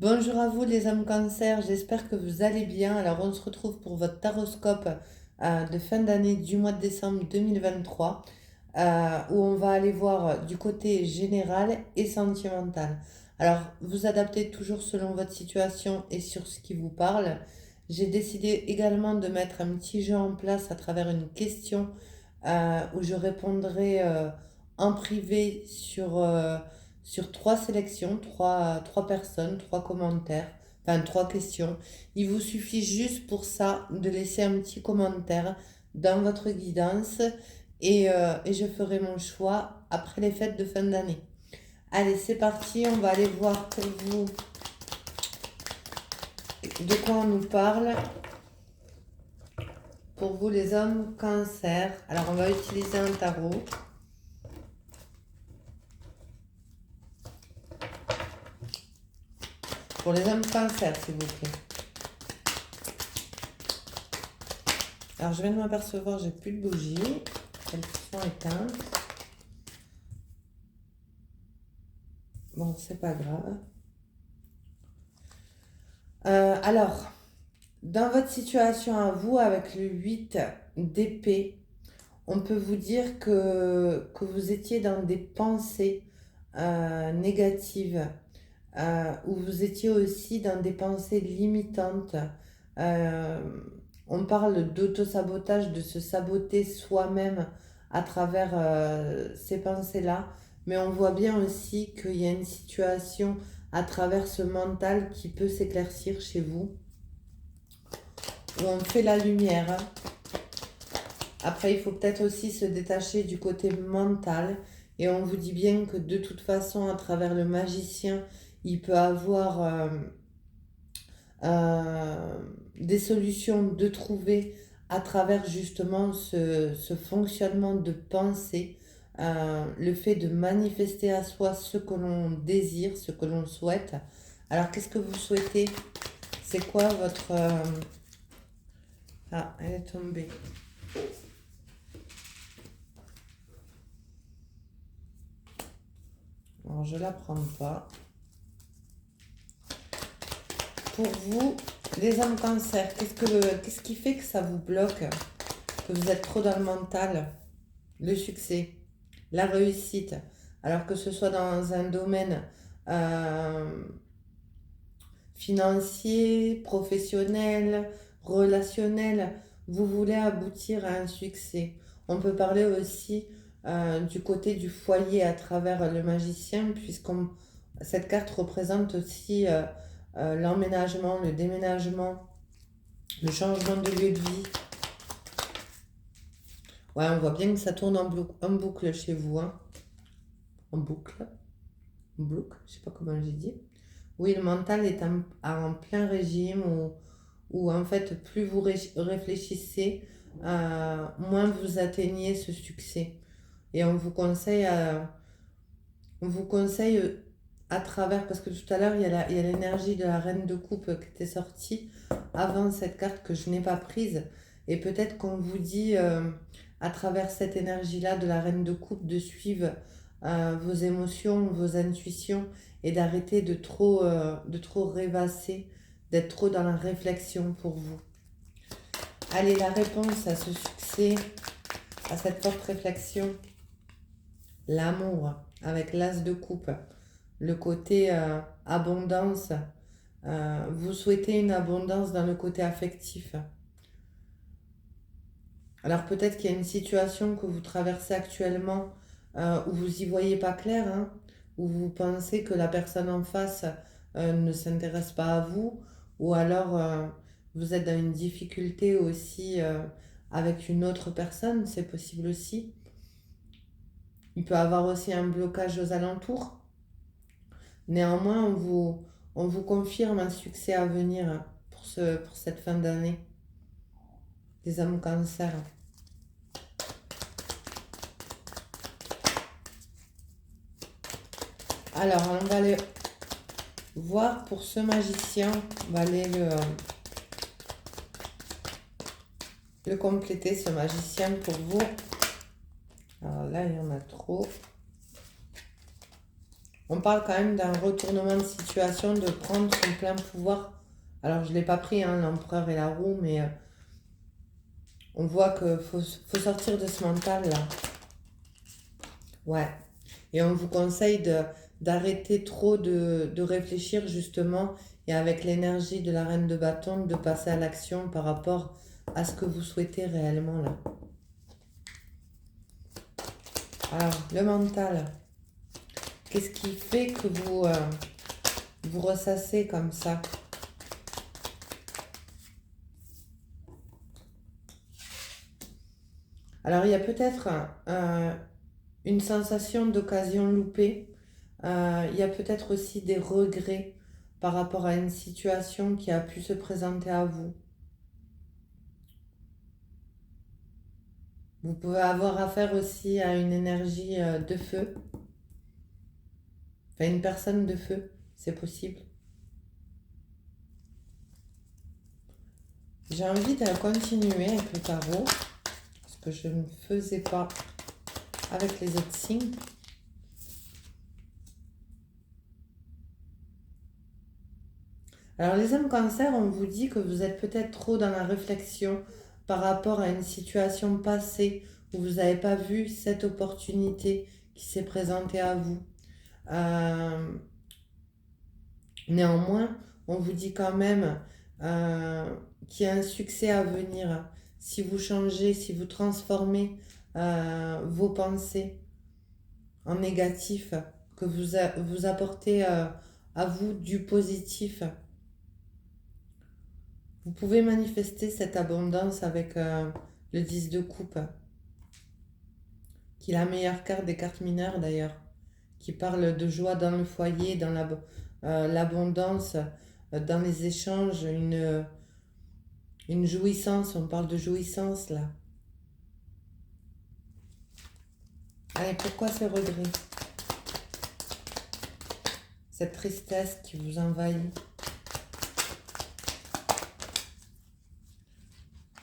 Bonjour à vous les âmes cancer, j'espère que vous allez bien. Alors on se retrouve pour votre taroscope de fin d'année du mois de décembre 2023 où on va aller voir du côté général et sentimental. Alors vous adaptez toujours selon votre situation et sur ce qui vous parle. J'ai décidé également de mettre un petit jeu en place à travers une question où je répondrai en privé sur trois sélections, trois personnes, trois commentaires, enfin trois questions. Il vous suffit juste pour ça de laisser un petit commentaire dans votre guidance et je ferai mon choix après les fêtes de fin d'année. Allez, c'est parti, on va aller voir pour vous de quoi on nous parle. Pour vous les hommes cancer, alors on va utiliser un tarot. Pour les hommes cancer, s'il vous plaît. Alors, je viens de m'apercevoir, j'ai plus de bougies. Elles sont éteintes. Bon, c'est pas grave. Alors, dans votre situation à vous, avec le 8 d'épée, on peut vous dire que vous étiez dans des pensées négatives, ou vous étiez aussi dans des pensées limitantes. Euh, on parle d'auto-sabotage, de se saboter soi-même à travers ces pensées-là, mais on voit bien aussi qu'il y a une situation à travers ce mental qui peut s'éclaircir chez vous, où on fait la lumière. Après, il faut peut-être aussi se détacher du côté mental, et on vous dit bien que de toute façon, à travers le magicien, il peut avoir euh, des solutions de trouver à travers justement ce fonctionnement de pensée, le fait de manifester à soi ce que l'on désire, ce que l'on souhaite. Alors, qu'est-ce que vous souhaitez? C'est quoi votre... Ah, elle est tombée. Alors, je la prends pas. Pour vous, les âmes cancer, qu'est-ce qui fait que ça vous bloque? Que vous êtes trop dans le mental? Le succès, la réussite, alors que ce soit dans un domaine euh, financier, professionnel, relationnel, vous voulez aboutir à un succès. On peut parler aussi du côté du foyer à travers le magicien, puisqu'on cette carte représente aussi l'emménagement, le déménagement, le changement de lieu de vie. Ouais, on voit bien que ça tourne en boucle chez vous, hein. En boucle, je sais pas comment j'ai dit. Oui, le mental est en plein régime où en fait, plus vous réfléchissez, moins vous atteignez ce succès. Et on vous conseille à travers, parce que tout à l'heure, il y a l'énergie de la reine de coupe qui était sortie avant cette carte que je n'ai pas prise. Et peut-être qu'on vous dit, à travers cette énergie-là de la reine de coupe, de suivre vos émotions, vos intuitions et d'arrêter de trop rêvasser, d'être trop dans la réflexion pour vous. Allez, la réponse à ce succès, à cette forte réflexion, l'amour avec l'as de coupe, le côté abondance. Vous souhaitez une abondance dans le côté affectif. Alors peut-être qu'il y a une situation que vous traversez actuellement où vous n'y voyez pas clair, hein, où vous pensez que la personne en face ne s'intéresse pas à vous, ou alors vous êtes dans une difficulté aussi avec une autre personne, c'est possible aussi. Il peut y avoir aussi un blocage aux alentours. Néanmoins, on vous confirme un succès à venir pour cette fin d'année des hommes cancer. Alors, on va aller voir pour ce magicien. On va aller le compléter, ce magicien, pour vous. Alors là, il y en a trop. On parle quand même d'un retournement de situation, de prendre son plein pouvoir. Alors, je ne l'ai pas pris, hein, l'empereur et la roue, mais on voit qu'il faut sortir de ce mental-là. Ouais. Et on vous conseille d'arrêter trop de réfléchir, justement, et avec l'énergie de la reine de bâton, de passer à l'action par rapport à ce que vous souhaitez réellement, là. Alors, le mental. Qu'est-ce qui fait que vous ressassez comme ça? Alors, il y a peut-être une sensation d'occasion loupée. Il y a peut-être aussi des regrets par rapport à une situation qui a pu se présenter à vous. Vous pouvez avoir affaire aussi à une énergie de feu, enfin une personne de feu, c'est possible. J'ai envie de continuer avec le tarot, parce que je ne faisais pas avec les autres signes. Alors les âmes cancer, on vous dit que vous êtes peut-être trop dans la réflexion par rapport à une situation passée où vous n'avez pas vu cette opportunité qui s'est présentée à vous. Néanmoins, on vous dit quand même qu'il y a un succès à venir si vous changez, si vous transformez vos pensées en négatif, que vous apportez à vous du positif. Vous pouvez manifester cette abondance avec le 10 de coupe, qui est la meilleure carte des cartes mineures d'ailleurs, qui parle de joie dans le foyer, dans l'abondance, dans les échanges, une jouissance, on parle de jouissance là. Allez, pourquoi ce regret? Cette tristesse qui vous envahit?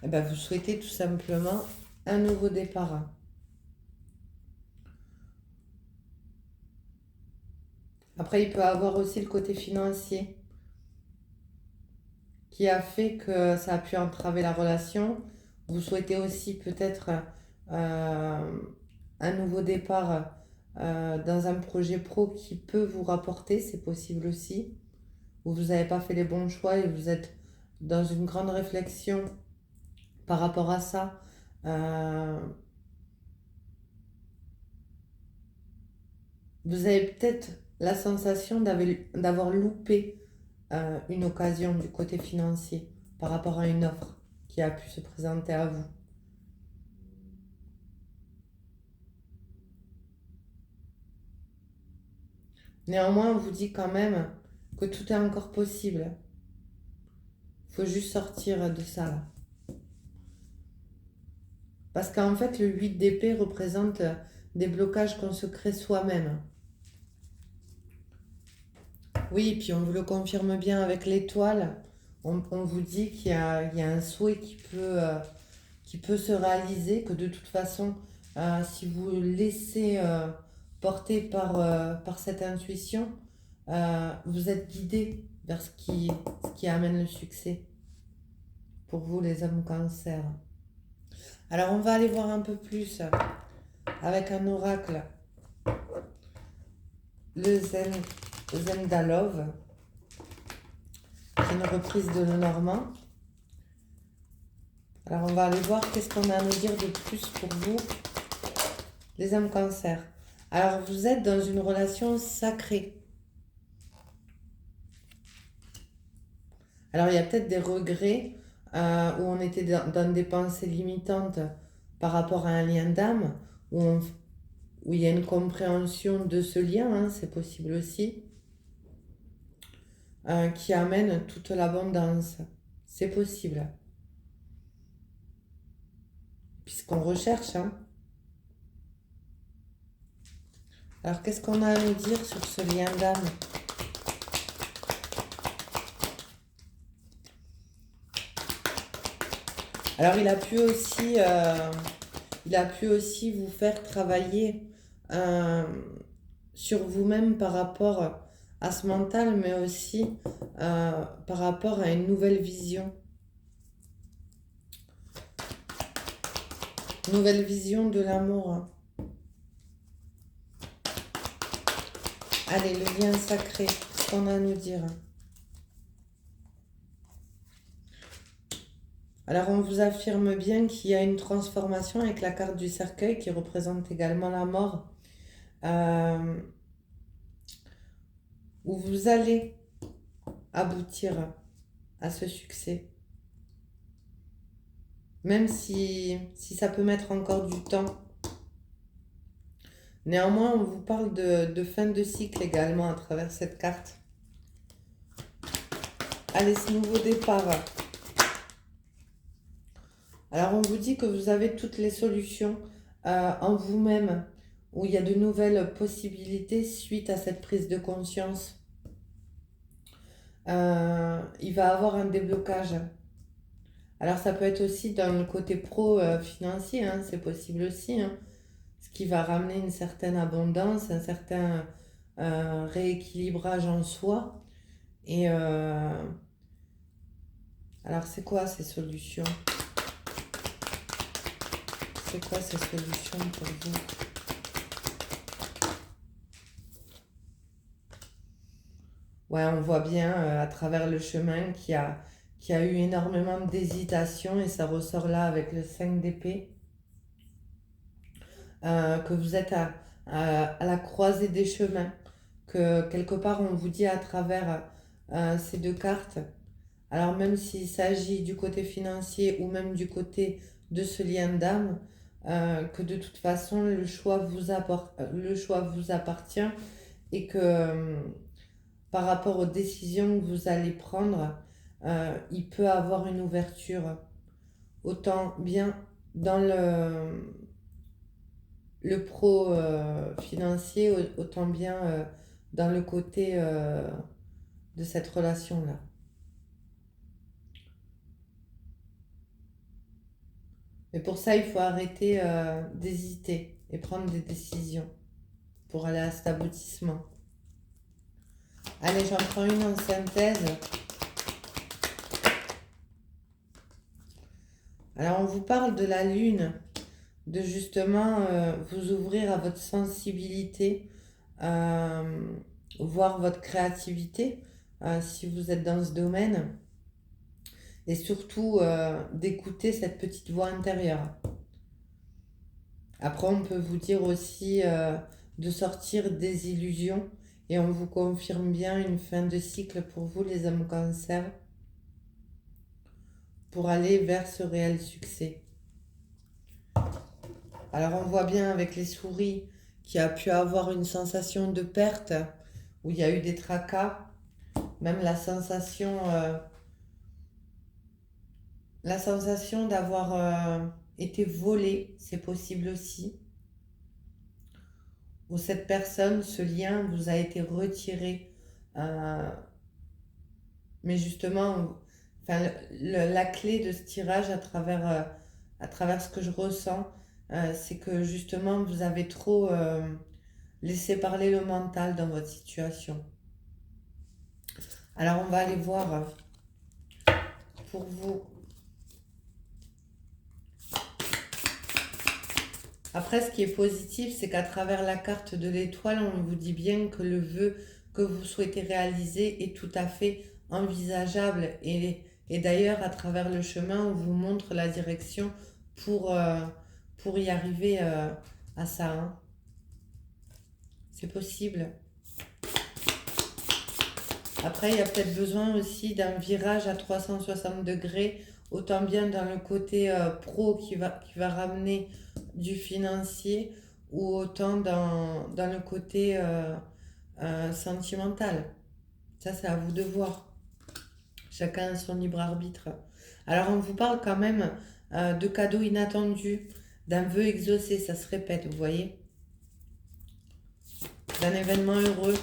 Eh bien, vous souhaitez tout simplement un nouveau départ. Après, il peut avoir aussi le côté financier qui a fait que ça a pu entraver la relation. Vous souhaitez aussi peut-être un nouveau départ dans un projet pro qui peut vous rapporter, c'est possible aussi. Ou vous n'avez pas fait les bons choix et vous êtes dans une grande réflexion par rapport à ça. Vous avez peut-être la sensation d'avoir loupé une occasion du côté financier par rapport à une offre qui a pu se présenter à vous. Néanmoins, on vous dit quand même que tout est encore possible. Il faut juste sortir de ça là. Parce qu'en fait, le 8 d'épée représente des blocages qu'on se crée soi-même. Oui, et puis on vous le confirme bien avec l'étoile. On vous dit qu'il y a un souhait qui peut se réaliser, que de toute façon, si vous laissez porter par cette intuition, vous êtes guidé vers ce qui amène le succès pour vous, les hommes cancer. Alors, on va aller voir un peu plus avec un oracle, le Zendalov, qui est une reprise de Lenormand. Alors, on va aller voir qu'est-ce qu'on a à nous dire de plus pour vous, les hommes cancer. Alors, vous êtes dans une relation sacrée. Alors, il y a peut-être des regrets où on était dans des pensées limitantes par rapport à un lien d'âme, où il y a une compréhension de ce lien, hein, c'est possible aussi, qui amène toute l'abondance. C'est possible. Puisqu'on recherche, hein. Alors, qu'est-ce qu'on a à nous dire sur ce lien d'âme? Alors, il a pu aussi vous faire travailler sur vous-même par rapport à ce mental, mais aussi par rapport à une nouvelle vision. Nouvelle vision de l'amour. Allez, le lien sacré, qu'est-ce qu'on a à nous dire? Alors, on vous affirme bien qu'il y a une transformation avec la carte du cercueil qui représente également la mort, euh, où vous allez aboutir à ce succès. Même si ça peut mettre encore du temps. Néanmoins, on vous parle de fin de cycle également à travers cette carte. Allez, ce nouveau départ. Alors, on vous dit que vous avez toutes les solutions en vous-même, où il y a de nouvelles possibilités suite à cette prise de conscience. Il va avoir un déblocage. Alors, ça peut être aussi dans le côté pro-financier, hein, c'est possible aussi, hein, ce qui va ramener une certaine abondance, un certain rééquilibrage en soi. Et alors, c'est quoi ces solutions? C'est quoi ces solutions pour vous? Ouais, on voit bien à travers le chemin qu'il y a eu énormément d'hésitation et ça ressort là avec le 5 d'épée. Que vous êtes à la croisée des chemins, que quelque part on vous dit à travers ces deux cartes, alors même s'il s'agit du côté financier ou même du côté de ce lien d'âme, que de toute façon le choix vous appartient et que par rapport aux décisions que vous allez prendre, il peut avoir une ouverture, autant bien dans le pro financier, autant bien dans le côté de cette relation-là. Mais pour ça, il faut arrêter d'hésiter et prendre des décisions pour aller à cet aboutissement. Allez, j'en prends une en synthèse. Alors, on vous parle de la lune, de justement vous ouvrir à votre sensibilité, voir votre créativité, si vous êtes dans ce domaine, et surtout d'écouter cette petite voix intérieure. Après, on peut vous dire aussi de sortir des illusions, et on vous confirme bien une fin de cycle pour vous, les âmes cancer, pour aller vers ce réel succès. Alors, on voit bien avec les souris qu'il y a pu avoir une sensation de perte, où il y a eu des tracas, même la sensation d'avoir été volé, c'est possible aussi. Où cette personne, ce lien vous a été retiré. Mais justement, enfin, la clé de ce tirage à travers ce que je ressens, c'est que justement vous avez trop laissé parler le mental dans votre situation. Alors on va aller voir pour vous. Après, ce qui est positif, c'est qu'à travers la carte de l'étoile, on vous dit bien que le vœu que vous souhaitez réaliser est tout à fait envisageable. Et d'ailleurs, à travers le chemin, on vous montre la direction pour, pour y arriver à ça. Hein. C'est possible. Après, il y a peut-être besoin aussi d'un virage à 360 degrés, autant bien dans le côté pro qui va ramener du financier, ou autant dans le côté sentimental. Ça, c'est à vous de voir. Chacun a son libre arbitre. Alors, on vous parle quand même de cadeaux inattendus, d'un vœu exaucé, ça se répète, vous voyez, d'un événement heureux.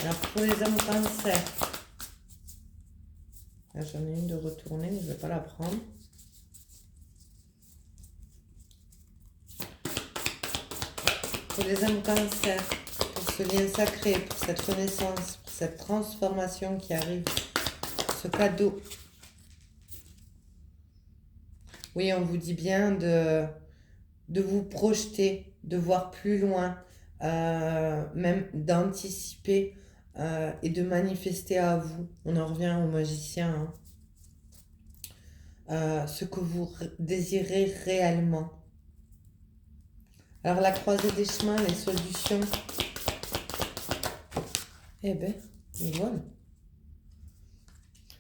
Alors pour les âmes cancer, là j'en ai une de retourner, mais je ne vais pas la prendre. Pour les âmes cancer, pour ce lien sacré, pour cette renaissance, pour cette transformation qui arrive, ce cadeau. Oui, on vous dit bien de vous projeter, de voir plus loin, même d'anticiper et de manifester à vous. On en revient au magicien, hein. Ce que vous désirez réellement. Alors la croisée des chemins, les solutions, eh ben, voilà.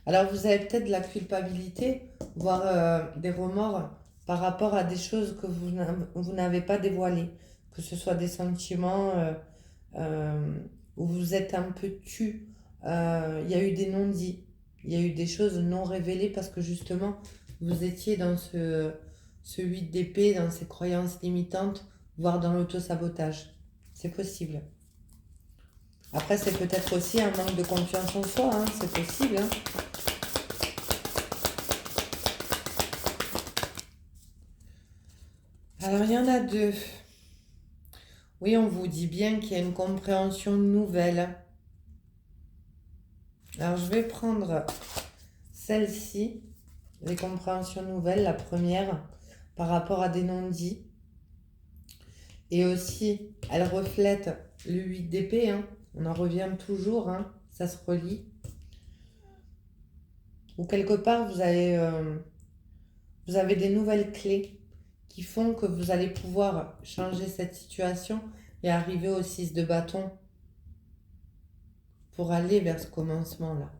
Alors vous avez peut-être de la culpabilité, voire des remords par rapport à des choses que vous n'avez pas dévoilées, que ce soit des sentiments où vous êtes un peu tu, il y a eu des non-dits, il y a eu des choses non révélées parce que justement vous étiez dans ce 8 d'épée, dans ces croyances limitantes, voire dans l'auto-sabotage. C'est possible. Après, c'est peut-être aussi un manque de confiance en soi, hein, c'est possible, hein. Alors, il y en a deux. Oui, on vous dit bien qu'il y a une compréhension nouvelle. Alors, je vais prendre celle-ci, les compréhensions nouvelles, la première, par rapport à des non-dits. Et aussi, elle reflète le 8 d'épée, hein. On en revient toujours, hein. Ça se relie. Ou quelque part, vous avez des nouvelles clés qui font que vous allez pouvoir changer cette situation et arriver au 6 de bâton pour aller vers ce commencement-là.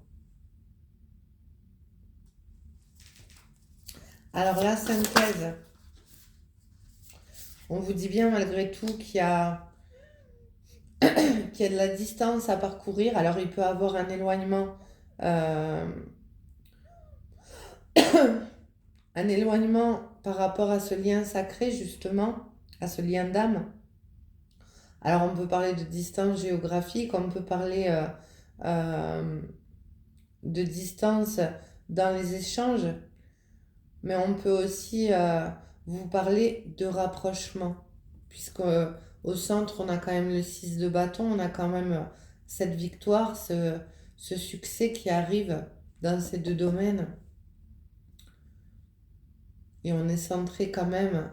Alors la synthèse, on vous dit bien malgré tout qu'il y a de la distance à parcourir. Alors il peut y avoir un éloignement, un éloignement par rapport à ce lien sacré justement, à ce lien d'âme. Alors on peut parler de distance géographique, on peut parler de distance dans les échanges, mais on peut aussi vous parler de rapprochement, puisque au centre, on a quand même le 6 de bâton, on a quand même cette victoire, ce succès qui arrive dans ces deux domaines. Et on est centré quand même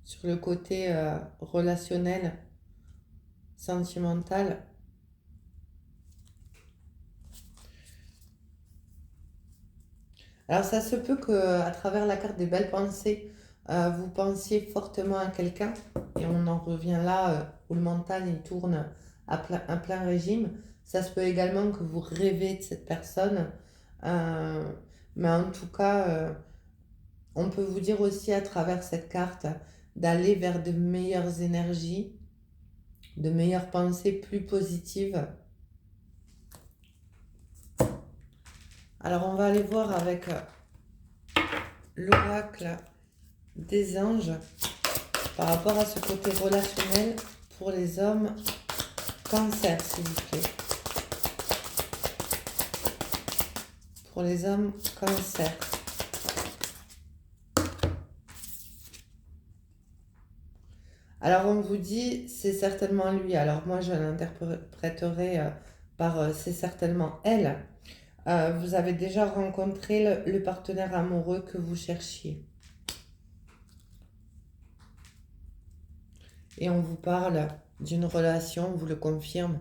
sur le côté relationnel, sentimental. Alors ça se peut qu'à travers la carte des belles pensées, vous pensiez fortement à quelqu'un, et on en revient là où le mental il tourne à plein régime. Ça se peut également que vous rêvez de cette personne, mais en tout cas, on peut vous dire aussi à travers cette carte d'aller vers de meilleures énergies, de meilleures pensées plus positives. Alors on va aller voir avec l'oracle des anges par rapport à ce côté relationnel pour les hommes cancer, s'il vous plaît. Pour les hommes cancer. Alors on vous dit c'est certainement lui. Alors moi je l'interpréterai par c'est certainement elle. Vous avez déjà rencontré le partenaire amoureux que vous cherchiez. Et on vous parle d'une relation, on vous le confirme,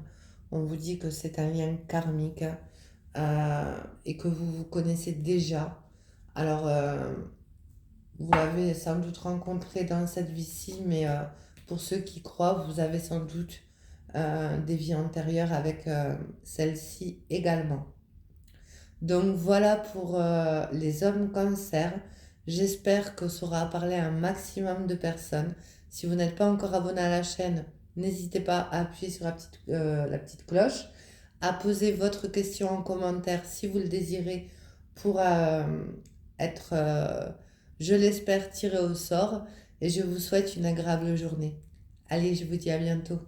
on vous dit que c'est un lien karmique et que vous vous connaissez déjà. Alors, vous l'avez sans doute rencontré dans cette vie-ci, mais pour ceux qui croient, vous avez sans doute des vies antérieures avec celle-ci également. Donc voilà pour les hommes cancer. J'espère que ça aura parlé à un maximum de personnes. Si vous n'êtes pas encore abonné à la chaîne, n'hésitez pas à appuyer sur la petite cloche, à poser votre question en commentaire si vous le désirez pour être, je l'espère, tiré au sort. Et je vous souhaite une agréable journée. Allez, je vous dis à bientôt.